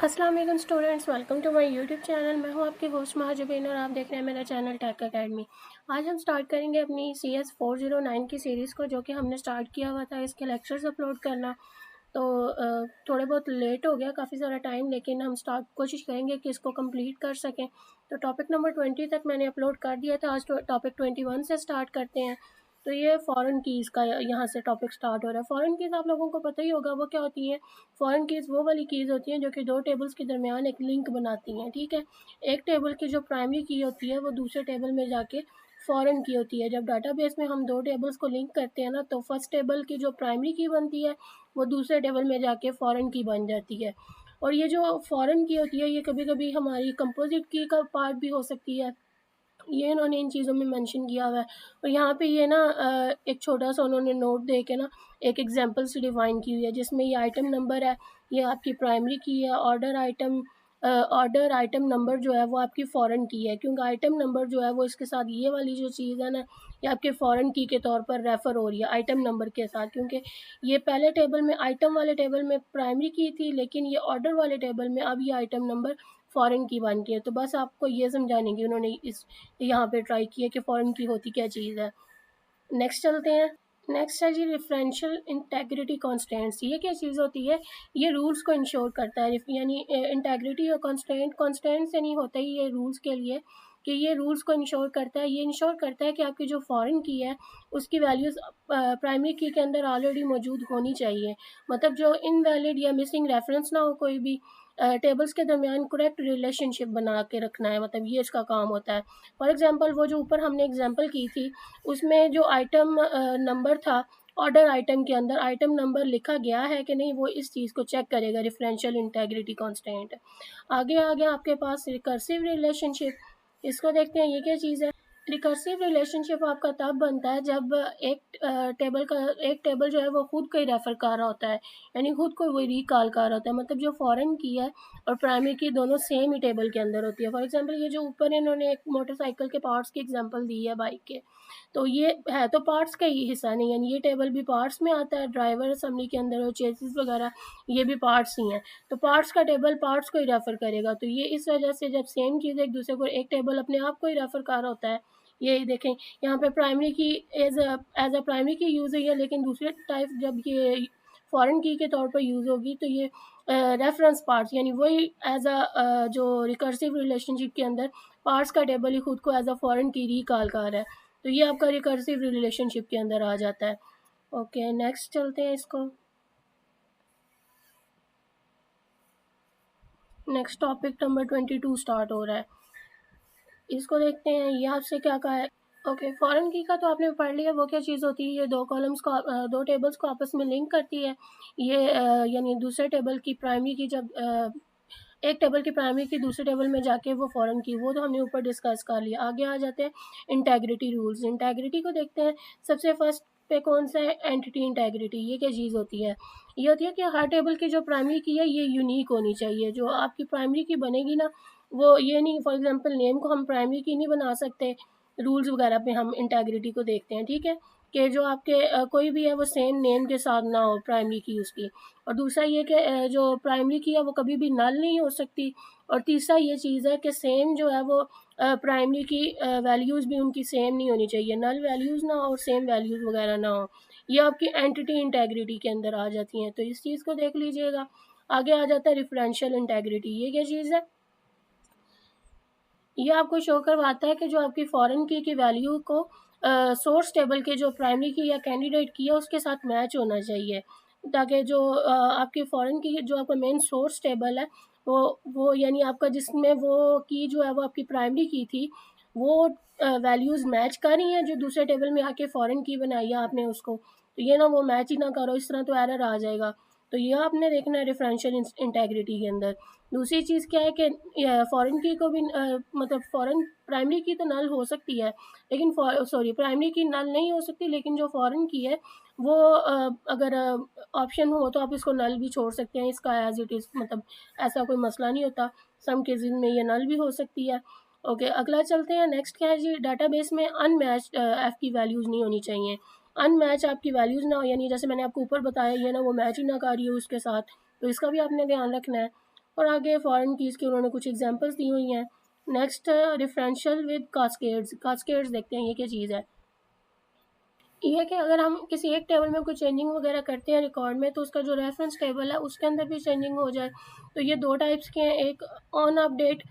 अस्सलाम वालेकुम students, welcome to my YouTube channel. मैं हूं आपकी होस्ट महाजुबीन और आप देख रहे हैं मेरा चैनल टेक अकेडमी। आज हम स्टार्ट करेंगे अपनी CS 409 की सीरीज़ को, जो कि हमने स्टार्ट किया हुआ था इसके लेक्चर्स अपलोड करना। तो थोड़े बहुत लेट हो गया, काफ़ी सारा टाइम, लेकिन हम कोशिश करेंगे कि इसको कंप्लीट कर सकें। तो टॉपिक नंबर 20 तक मैंने अपलोड कर दिया था। आज टॉपिक 21 से स्टार्ट करते हैं। तो ये फ़ॉरेन कीज़ का यहाँ से टॉपिक स्टार्ट हो रहा है। फ़ॉरेन कीज़ आप लोगों को पता ही होगा वो क्या होती हैं। फ़ॉरेन कीज़ वो वाली कीज़ होती हैं जो कि दो टेबल्स के दरमियान एक लिंक बनाती हैं, ठीक है। एक टेबल की जो प्राइमरी की होती है वो दूसरे टेबल में जाके फ़ॉरेन की होती है। जब डाटाबेस में हम दो टेबल्स को लिंक करते हैं ना, तो फर्स्ट टेबल की जो प्राइमरी की बनती है वो दूसरे टेबल में जाके फ़ॉरेन की बन जाती है। और ये जो फ़ॉरेन की होती है ये कभी कभी हमारी कंपोजिट की का पार्ट भी हो सकती है। ये इन्होंने इन चीज़ों में मेंशन किया हुआ है। और यहाँ पे ये ना एक छोटा सा उन्होंने नोट दे के ना एक एग्जांपल से डिफाइन की हुई है, जिसमें ये आइटम नंबर है, ये आपकी प्राइमरी की है। ऑर्डर आइटम नंबर जो है वो आपकी फ़ॉरेन की है, क्योंकि आइटम नंबर जो है वो इसके साथ ये वाली जो चीज़ है ना, ये आपके फ़ॉरेन की के तौर पर रेफ़र हो रही है आइटम नंबर के साथ, क्योंकि ये पहले टेबल में आइटम वाले टेबल में प्राइमरी की थी, लेकिन ये ऑर्डर वाले टेबल में अब ये आइटम नंबर फ़ॉरेन की बन गई है। तो बस आपको ये समझाने की उन्होंने इस यहाँ पे ट्राई किया कि फ़ॉरेन की होती क्या चीज़ है। नेक्स्ट चलते हैं। नेक्स्ट है जी डिफरेंशियल इंटेग्रिटी कॉन्स्टेंट्स। ये क्या चीज़ होती है? ये रूल्स को इंश्योर करता है, यानी इंटेग्रिटी और कॉन्स्टेंट से नहीं होता ही ये रूल्स के लिए, कि ये रूल्स को इंश्योर करता है। ये इंश्योर करता है कि आपकी जो फॉरेन की है उसकी वैल्यूज़ प्राइमरी की के अंदर ऑलरेडी मौजूद होनी चाहिए। मतलब जो इनवैलिड या मिसिंग रेफरेंस ना हो कोई भी। टेबल्स के दरमियान करेक्ट रिलेशनशिप बना के रखना है, मतलब ये इसका काम होता है। फॉर एग्जांपल वो जो ऊपर हमने एग्जांपल की थी उसमें जो आइटम नंबर था, ऑर्डर आइटम के अंदर आइटम नंबर लिखा गया है कि नहीं, वो इस चीज़ को चेक करेगा डिफरेंशियल इंटेग्रिटी कांस्टेंट। आगे आ गया आपके पास रिकर्सिव रिलेशनशिप। इसको देखते हैं ये क्या चीज़ है। रिकर्सिव रिलेशनशिप आपका तब बनता है जब एक टेबल जो है वो खुद को ही रेफ़र कर रहा होता है, यानी खुद को वही रिकॉल कर रहा होता है। मतलब जो फॉरेन की है और प्राइमरी की दोनों सेम ही टेबल के अंदर होती है। फॉर एग्जांपल ये जो ऊपर इन्होंने एक मोटरसाइकिल के पार्ट्स की एग्जांपल दी है बाइक के, तो ये है तो पार्ट्स का ही हिस्सा नहीं, यानी ये टेबल भी पार्ट्स में आता है, ड्राइवर असेंबली के अंदर और चेसिस वगैरह ये भी पार्ट्स ही हैं। तो पार्ट्स का टेबल पार्ट्स को ही रेफ़र करेगा। तो ये इस वजह से जब सेम चीज़ एक दूसरे को, एक टेबल अपने आप को ही रेफ़र कर रहा होता है। ये देखें यहाँ पे प्राइमरी की एज अ प्राइमरी की यूज़ हुई है, लेकिन दूसरे टाइप जब ये फॉरेन की के तौर पर यूज़ होगी तो ये रेफरेंस पार्ट्स, यानी वही एज जो रिकर्सिव रिलेशनशिप के अंदर पार्ट्स का टेबल ही खुद को एज अ फॉरेन की रिकॉल कर रहा है। तो ये आपका रिकर्सिव रिलेशनशिप के अंदर आ जाता है। ओके, नेक्स्ट चलते हैं इसको। नेक्स्ट टॉपिक नंबर 22 स्टार्ट हो रहा है। इसको देखते हैं ये आपसे क्या कहा है। ओके, फॉरेन की का तो आपने पढ़ लिया, वो क्या चीज़ होती है। ये दो टेबल्स को आपस में लिंक करती है। ये यानी दूसरे टेबल की प्राइमरी की जब एक टेबल की प्राइमरी की दूसरे टेबल में जाके वो फॉरेन की, वो तो हमने ऊपर डिस्कस कर लिया। आगे आ जाते हैं इंटेग्रिटी रूल्स। इंटेग्रिटी को देखते हैं। सबसे फर्स्ट पे कौन सा है? Entity integrity. ये क्या चीज़ होती है? ये होती है कि हर टेबल की जो प्राइमरी की है ये यूनिक होनी चाहिए। जो आपकी प्राइमरी की बनेगी ना, वो ये नहीं, फॉर एग्जांपल नेम को हम प्राइमरी की नहीं बना सकते। रूल्स वगैरह पे हम इंटेग्रिटी को देखते हैं, ठीक है, कि जो आपके कोई भी है वो सेम नेम के साथ ना हो प्राइमरी की उसकी। और दूसरा ये कि जो प्राइमरी की है वो कभी भी नल नहीं हो सकती। और तीसरा ये चीज़ है कि सेम जो है वो प्राइमरी की वैल्यूज़ भी उनकी सेम नहीं होनी चाहिए, नल वैल्यूज़ ना हो और सेम वैल्यूज़ वगैरह ना हो। ये आपकी एंटिटी इंटेग्रिटी के अंदर आ जाती हैं, तो इस चीज़ को देख लीजिएगा। आगे आ जाता है डिफरेंशियल इंटेग्रिटी। ये क्या चीज़ है? ये आपको शो करवाता है कि जो आपकी फॉरेन की वैल्यू को सोर्स टेबल के जो प्राइमरी की या कैंडिडेट की है उसके साथ मैच होना चाहिए, ताकि जो आपकी फॉरेन की जो आपका मेन सोर्स टेबल है वो यानी आपका जिसमें वो की जो है वो आपकी प्राइमरी की थी, वो वैल्यूज़ मैच कर रही हैं जो दूसरे टेबल में आके फॉरेन की बनाई है आपने उसको। तो ये ना वो मैच ही ना करो, इस तरह तो एरर आ जाएगा। तो ये आपने देखना है डिफरेंशियल इंटेग्रिटी के अंदर। दूसरी चीज़ क्या है कि फॉरेन की को भी मतलब फॉरेन प्राइमरी की तो नल हो सकती है, लेकिन प्राइमरी की नल नहीं हो सकती, लेकिन जो फॉरेन की है वो अगर ऑप्शन हो तो आप इसको नल भी छोड़ सकते हैं, इसका एज इट इज़, मतलब ऐसा कोई मसला नहीं होता। सम केसेस में ये नल भी हो सकती है। ओके, अगला चलते हैं। नेक्स्ट क्या है जी, डाटाबेस में अनमैच्ड एफ की वैल्यूज़ नहीं होनी चाहिए। अनमैच आपकी वैल्यूज़ ना हो, यानी जैसे मैंने आपको ऊपर बताया ये ना वो मैच ही ना कर रही हो उसके साथ, तो इसका भी आपने ध्यान रखना है। और आगे फॉरेन कीज़ की उन्होंने कुछ एग्जांपल्स दी हुई हैं। नेक्स्ट डिफरेंशियल विद कास्केड्स देखते हैं ये क्या चीज़ है। ये है कि अगर हम किसी एक टेबल में कुछ चेंजिंग वगैरह करते हैं रिकॉर्ड में, तो उसका जो रेफरेंस टेबल है उसके अंदर भी चेंजिंग हो जाए। तो ये दो टाइप्स के हैं, एक ऑन अपडेट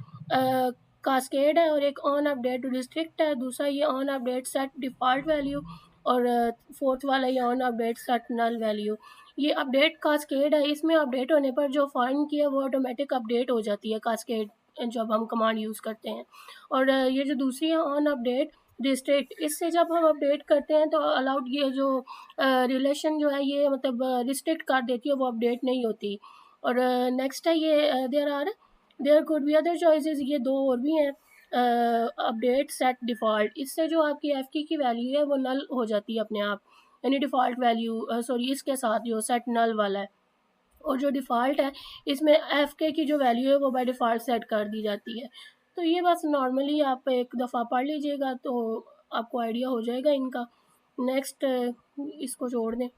कास्केड है और एक ऑन अपडेट रिस्ट्रिक्ट है। दूसरा ये on update set default value और फोर्थ वाला ये on update set null value. ये अपडेट कास्केड है, इसमें अपडेट होने पर जो फॉरेन की है वो ऑटोमेटिक अपडेट हो जाती है कास्केड जब हम कमांड यूज़ करते हैं। और ये जो दूसरी है ऑन अपडेट डिस्ट्रिक्ट, इससे जब हम अपडेट करते हैं तो अलाउड ये जो रिलेशन जो है ये मतलब रिस्ट्रिक्ट कर देती है, वो अपडेट नहीं होती। और नेक्स्ट है ये there could be other choices, ये दो और भी हैं। अपडेट सेट डिफ़ॉल्ट, इससे जो आपकी एफ की वैल्यू है वो नल हो जाती है अपने आप, यानी डिफ़ॉल्ट वैल्यू सॉरी इसके साथ जो सेट नल वाला है। और जो डिफ़ॉल्ट है इसमें एफ के की जो वैल्यू है वो बाय डिफ़ॉल्ट सेट कर दी जाती है। तो ये बस नॉर्मली आप एक दफ़ा पढ़ लीजिएगा तो आपको आइडिया हो जाएगा इनका। नेक्स्ट इसको छोड़ दें।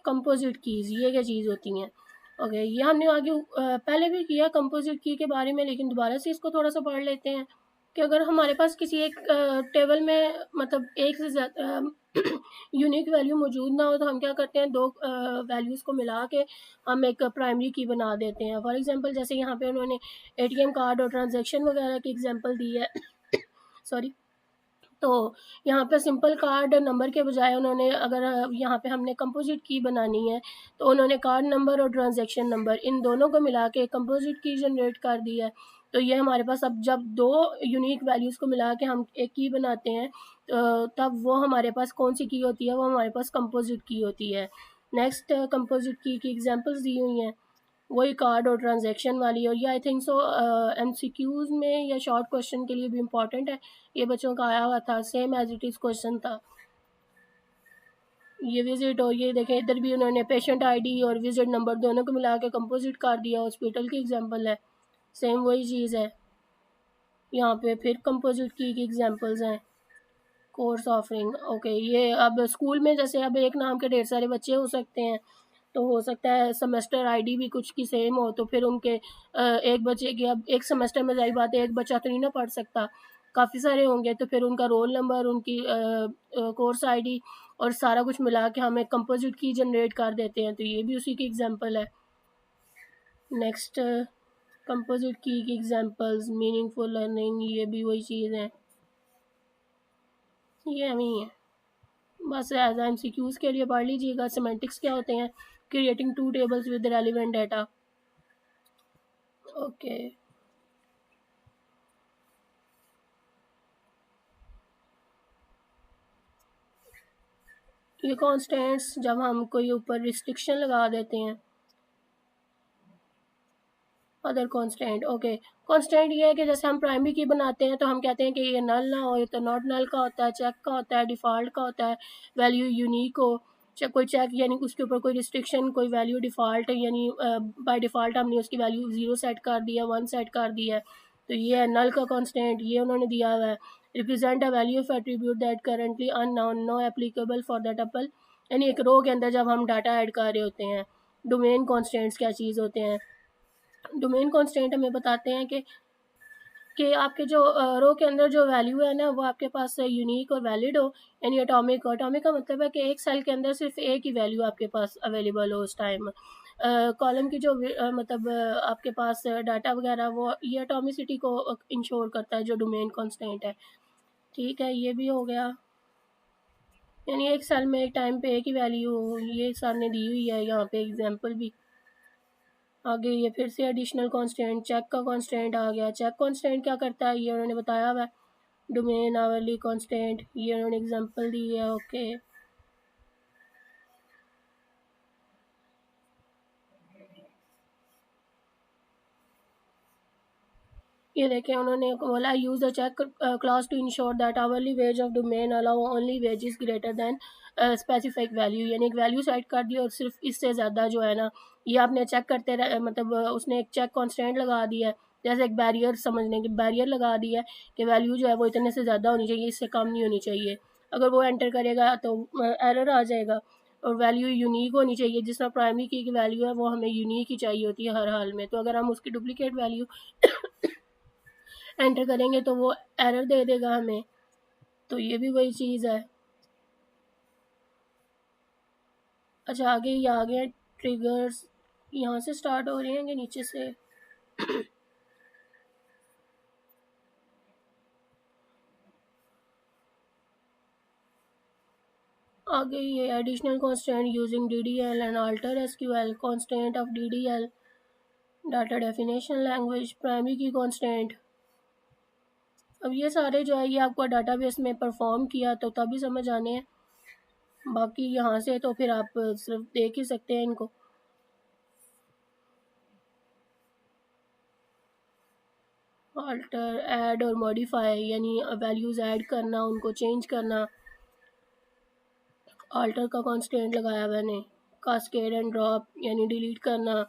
कंपोजिट कीज़ ये क्या चीज़ होती हैं। ओके, ये हमने आगे पहले भी किया कंपोजिट की के बारे में, लेकिन दोबारा से इसको थोड़ा सा पढ़ लेते हैं कि अगर हमारे पास किसी एक टेबल में मतलब एक से ज़्यादा यूनिक वैल्यू मौजूद ना हो तो हम क्या करते हैं, दो वैल्यूज़ को मिला के हम एक प्राइमरी की बना देते हैं। फॉर एग्जांपल जैसे यहाँ पे उन्होंने एटीएम कार्ड और ट्रांजैक्शन वगैरह की एग्जांपल दी है सॉरी। तो यहाँ पे सिंपल कार्ड नंबर के बजाय उन्होंने अगर यहाँ पे हमने कंपोजिट की बनानी है तो उन्होंने कार्ड नंबर और ट्रांजैक्शन नंबर इन दोनों को मिला के कंपोजिट की जनरेट कर दी है। तो ये हमारे पास अब जब दो यूनिक वैल्यूज़ को मिला के हम एक की बनाते हैं तब वो हमारे पास कौन सी की होती है, वो हमारे पास कंपोजिट की होती है। नेक्स्ट कंपोजिट की एग्जांपल्स दी हुई हैं, वही कार्ड और ट्रांजैक्शन वाली। और ये आई थिंक सो एमसीक्यूज़ में या शॉर्ट क्वेश्चन के लिए भी इम्पॉर्टेंट है, ये बच्चों का आया हुआ था, same as it is question था। ये विजिट और ये देखें इधर भी उन्होंने पेशेंट आईडी और विजिट नंबर दोनों को मिला के कंपोजिट कर दिया, हॉस्पिटल की एग्जांपल है, सेम वही चीज़ है। यहाँ पे फिर कंपोजिट की एग्जांपल्स हैं। कोर्स ऑफरिंग, ओके, ये अब स्कूल में जैसे अब एक नाम के ढेर सारे बच्चे हो सकते हैं, तो हो सकता है सेमेस्टर आईडी भी कुछ की सेम हो, तो फिर उनके एक बच्चे के अब एक सेमेस्टर में जाहिर बात है एक बच्चा तो नहीं ना पढ़ सकता, काफ़ी सारे होंगे, तो फिर उनका रोल नंबर, उनकी कोर्स आईडी और सारा कुछ मिला के हम एक कंपोजिट की जनरेट कर देते हैं, तो ये भी उसी की एग्जांपल है। Next composite key examples, meaningful learning, ये भी वही चीज़ है, ये हमें है। बस एज एमसीक्यूज़ के लिए पढ़ लीजिएगा। सेमेंटिक्स क्या होते हैं, creating two tables with relevant data. Okay, ये कॉन्स्टेंट्स जब हम कोई ऊपर रिस्ट्रिक्शन लगा देते हैं, अदर कांस्टेंट, ओके। कांस्टेंट ये है कि जैसे हम प्राइमरी की बनाते हैं तो हम कहते हैं कि ये नल ना हो, ये तो नॉट नल का होता है, चेक का होता है, डिफ़ॉल्ट का होता है, वैल्यू यूनिक हो। कोई चेक यानी उसके ऊपर कोई रिस्ट्रिक्शन, कोई वैल्यू डिफ़ॉल्ट है, यानी बाय डिफ़ॉल्ट हमने उसकी वैल्यू 0 सेट कर दिया, 1 सेट कर दिया है, तो ये है नल का कांस्टेंट, ये उन्होंने दिया हुआ है। Represent a value of attribute that currently unknown, no applicable for that tuple, यानी एक रो के अंदर जब हम डाटा ऐड कर रहे होते हैं। डोमेन कॉन्स्टेंट्स क्या चीज़ होते हैं, डोमेन कॉन्स्टेंट हमें बताते हैं कि आपके जो रो के अंदर जो वैल्यू है ना वो आपके पास यूनिक और वैलिड हो, यानी एटॉमिक। एटॉमिक का मतलब है कि एक सेल के अंदर सिर्फ एक ही वैल्यू आपके पास अवेलेबल हो उस टाइम। कॉलम की जो मतलब आपके पास डाटा वगैरह वो ये एटॉमिसिटी को इंश्योर करता है, जो डोमेन कॉन्स्टेंट है। ठीक है, ये भी हो गया, यानी एक सेल में एक टाइम पे एक ही वैल्यू हो, ये सामने दी हुई है यहाँ पे एग्जाम्पल भी। आगे ये फिर से एडिशनल कांस्टेंट, चेक का कांस्टेंट आ गया। चेक कांस्टेंट क्या करता है ये उन्होंने बताया हुआ है, डोमेन आवरली कांस्टेंट, ये उन्होंने एग्जांपल दी है। ओके, ये देखें उन्होंने बोला use the check class to ensure that hourly wage of domain allow only wages greater than specific value, यानी एक वैल्यू सेट कर दी और सिर्फ इससे ज़्यादा जो है ना ये आपने चेक करते रहे, मतलब उसने एक चेक कॉन्स्टेंट लगा दिया है, जैसे एक बैरियर समझने की बैरियर लगा दिया है कि वैल्यू जो है वो इतने से ज़्यादा होनी चाहिए, इससे कम नहीं होनी चाहिए। अगर वो एंटर करेगा तो एरर आ जाएगा। और वैल्यू यूनिक होनी चाहिए। जिस तरह प्राइमरी की वैल्यू है वो हमें यूनिक ही चाहिए होती है हर हाल में। तो अगर हम उसकी डुप्लीकेट वैल्यू एंटर करेंगे तो वो एरर दे देगा हमें। तो ये भी वही चीज़ है। अच्छा, आगे ये आ गए ट्रिगर्स, यहाँ से स्टार्ट हो रहे हैं कि नीचे से? आगे ये additional constant using DDL and alter SQL, constant of DDL, data definition language, primary की कांस्टेंट। अब ये सारे जो है ये आपको डाटाबेस में परफॉर्म किया तो तभी समझ आने हैं, बाकी यहाँ से तो फिर आप सिर्फ देख ही सकते हैं इनको। अल्टर, ऐड और मॉडिफाई यानी वैल्यूज़ ऐड करना, उनको चेंज करना। अल्टर का कांस्टेंट लगाया मैंने। कास्केड एंड ड्रॉप यानी डिलीट करना।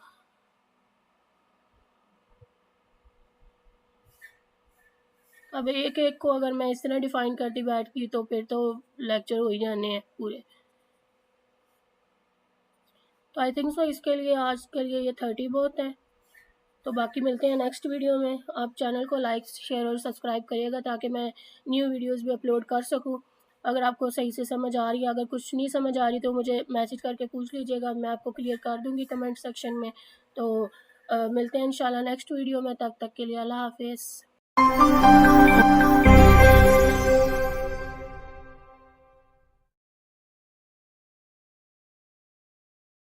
अब एक एक को अगर मैं इस तरह डिफ़ाइन करती बैठती तो फिर तो लेक्चर हो ही जाने हैं पूरे। तो आई थिंक सो इसके लिए आज के लिए ये 30 बहुत है। तो बाकी मिलते हैं नेक्स्ट वीडियो में। आप चैनल को लाइक, शेयर और सब्सक्राइब करिएगा ताकि मैं न्यू वीडियोस भी अपलोड कर सकूं। अगर आपको सही से समझ आ रही है, अगर कुछ नहीं समझ आ रही तो मुझे मैसेज करके पूछ लीजिएगा, मैं आपको क्लियर कर दूंगी कमेंट सेक्शन में। तो मिलते हैं इंशाल्लाह नेक्स्ट वीडियो में। तब तक के लिए अल्लाह हाफिज़।